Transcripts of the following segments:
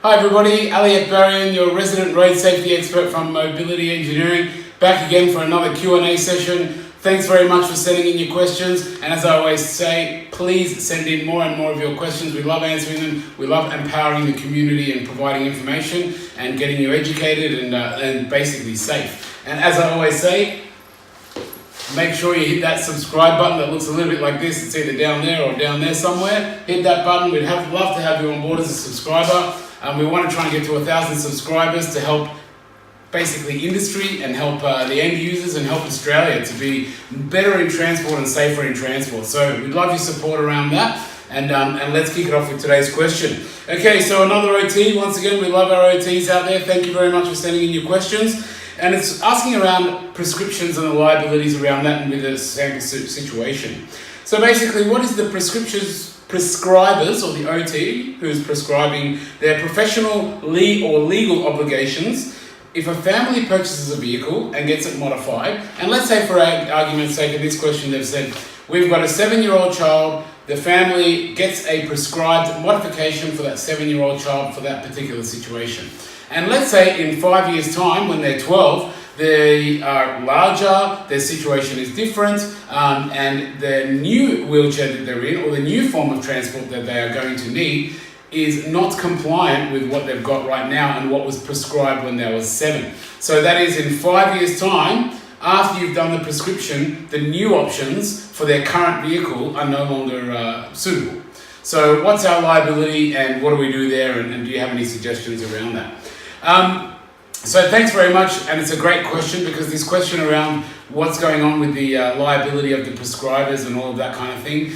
Hi everybody, Ali Akbarian, your resident road safety expert from Mobility Engineering, back again for another Q&A session. Thanks very much for sending in your questions, and as I always say, please send in more and more of your questions. We love answering them, we love empowering the community and providing information and getting you educated and basically safe. And as I always say, make sure you hit that subscribe button that looks a little bit like this. It's either down there or down there somewhere. Hit that button. We'd love to have you on board as a subscriber. We want to try and get to 1,000 subscribers to help basically industry and help the end users and help Australia to be better in transport and safer in transport. So we'd love your support around that. And let's kick it off with today's question. Okay, so another OT. Once again, we love our OTs out there. Thank you very much for sending in your questions. And it's asking around prescriptions and the liabilities around that and with a sample situation. So basically, what is the prescribers or the OT who's prescribing their professional or legal obligations if a family purchases a vehicle and gets it modified? And let's say for argument's sake in this question they've said, we've got a 7-year-old child, the family gets a prescribed modification for that 7-year-old child for that particular situation. And let's say in 5 years' time, when they're 12, they are larger, their situation is different, and the new wheelchair that they're in, or the new form of transport that they are going to need, is not compliant with what they've got right now and what was prescribed when they were 7. So that is in 5 years' time, after you've done the prescription, the new options for their current vehicle are no longer suitable. So what's our liability and what do we do there, and do you have any suggestions around that? So thanks very much, and it's a great question because this question around what's going on with the liability of the prescribers and all of that kind of thing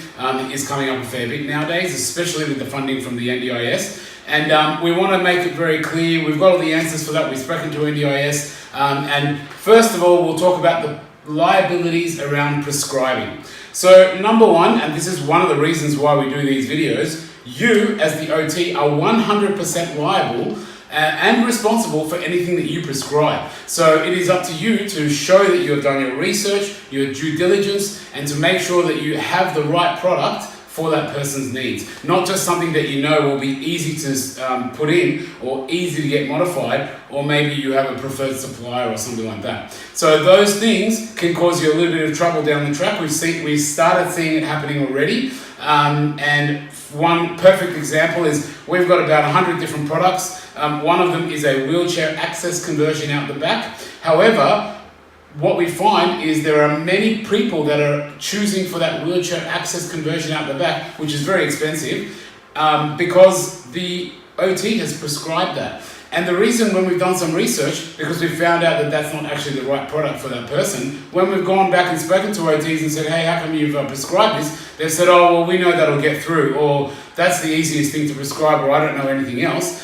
is coming up a fair bit nowadays, especially with the funding from the NDIS. And we want to make it very clear, we've got all the answers for that, we've spoken to NDIS, and first of all we'll talk about the liabilities around prescribing. So number one, and this is one of the reasons why we do these videos, you as the OT are 100% liable and responsible for anything that you prescribe. So it is up to you to show that you've done your research, your due diligence, and to make sure that you have the right product for that person's needs. Not just something that you know will be easy to put in or easy to get modified, or maybe you have a preferred supplier or something like that. So those things can cause you a little bit of trouble down the track. We started seeing it happening already. And one perfect example is we've got about 100 different products. One of them is a wheelchair access conversion out the back. However, what we find is there are many people that are choosing for that wheelchair access conversion out the back, which is very expensive, because the OT has prescribed that. And the reason, when we've done some research, because we've found out that that's not actually the right product for that person, when we've gone back and spoken to OTs and said, hey, how come you've prescribed this? They've said, oh, well, we know that'll get through, or that's the easiest thing to prescribe, or I don't know anything else,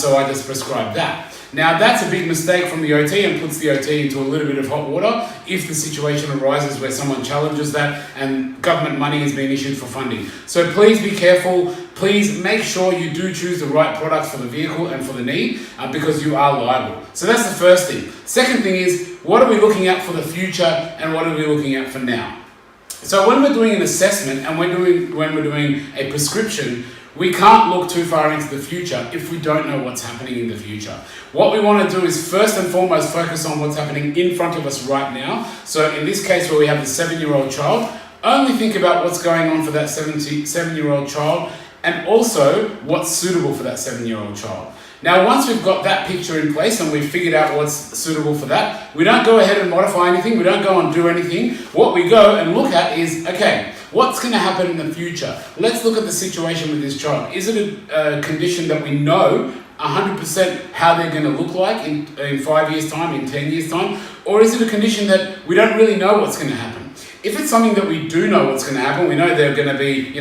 so I just prescribe that. Now, that's a big mistake from the OT and puts the OT into a little bit of hot water if the situation arises where someone challenges that and government money is being issued for funding. So please be careful. Please make sure you do choose the right product for the vehicle and for the need, because you are liable. So that's the first thing. Second thing is, what are we looking at for the future and what are we looking at for now? So when we're doing an assessment and when we're doing a prescription, we can't look too far into the future if we don't know what's happening in the future. What we want to do is first and foremost focus on what's happening in front of us right now. So in this case where we have the 7-year-old child, only think about what's going on for that 7-year-old child and also what's suitable for that 7-year-old child. Now, once we've got that picture in place and we've figured out what's suitable for that, we don't go ahead and modify anything, we don't go and do anything. What we go and look at is, okay, what's going to happen in the future? Let's look at the situation with this child. Is it a condition that we know 100% how they're going to look like in 5 years' time, in 10 years' time? Or is it a condition that we don't really know what's going to happen? If it's something that we do know what's going to happen, we know they're going to be,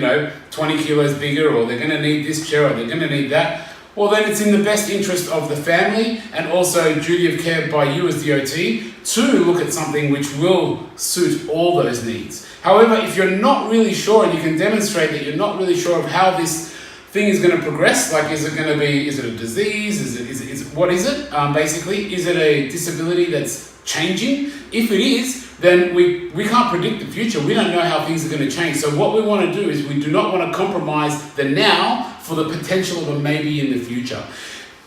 20 kilos bigger, or they're going to need this chair, or they're going to need that, well, then it's in the best interest of the family and also duty of care by you as the OT to look at something which will suit all those needs. However, if you're not really sure and you can demonstrate that you're not really sure of how this thing is going to progress, like is it a disease, what is it, basically, is it a disability that's changing? If it is, then we can't predict the future. We don't know how things are going to change. So what we want to do is we do not want to compromise the now for the potential of a maybe in the future.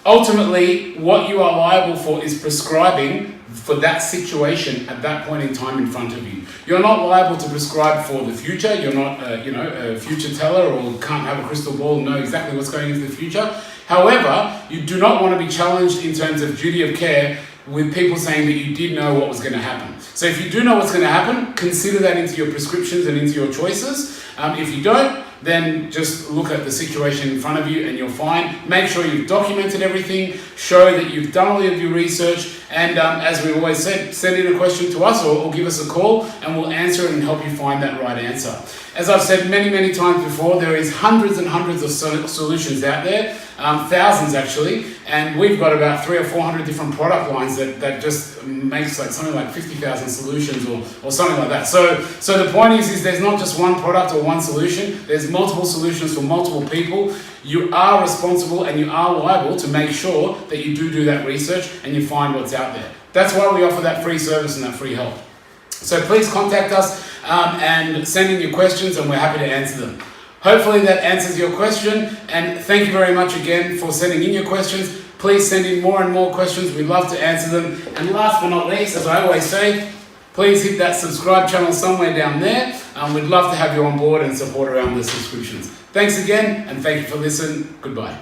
Ultimately, what you are liable for is prescribing for that situation at that point in time in front of you. You're not liable to prescribe for the future. You're not, a future teller or can't have a crystal ball and know exactly what's going into the future. However, you do not want to be challenged in terms of duty of care with people saying that you did know what was going to happen. So if you do know what's going to happen, consider that into your prescriptions and into your choices. If you don't, then just look at the situation in front of you and you're fine. Make sure you've documented everything, show that you've done all of your research, and as we always said, send in a question to us or give us a call and we'll answer it and help you find that right answer. As I've said many, many times before, there is hundreds and hundreds of solutions out there, thousands actually, and we've got about 300 or 400 different product lines that just makes like something like 50,000 solutions or something like that. So the point is there's not just one product or one solution, there's multiple solutions for multiple people. You are responsible and you are liable to make sure that you do that research and you find what's out there. That's why we offer that free service and that free help. So please contact us and send in your questions and we're happy to answer them. Hopefully that answers your question, and thank you very much again for sending in your questions. Please send in more and more questions. We'd love to answer them. And last but not least, as I always say, please hit that subscribe channel somewhere down there. We'd love to have you on board and support around the subscriptions. Thanks again, and thank you for listening. Goodbye.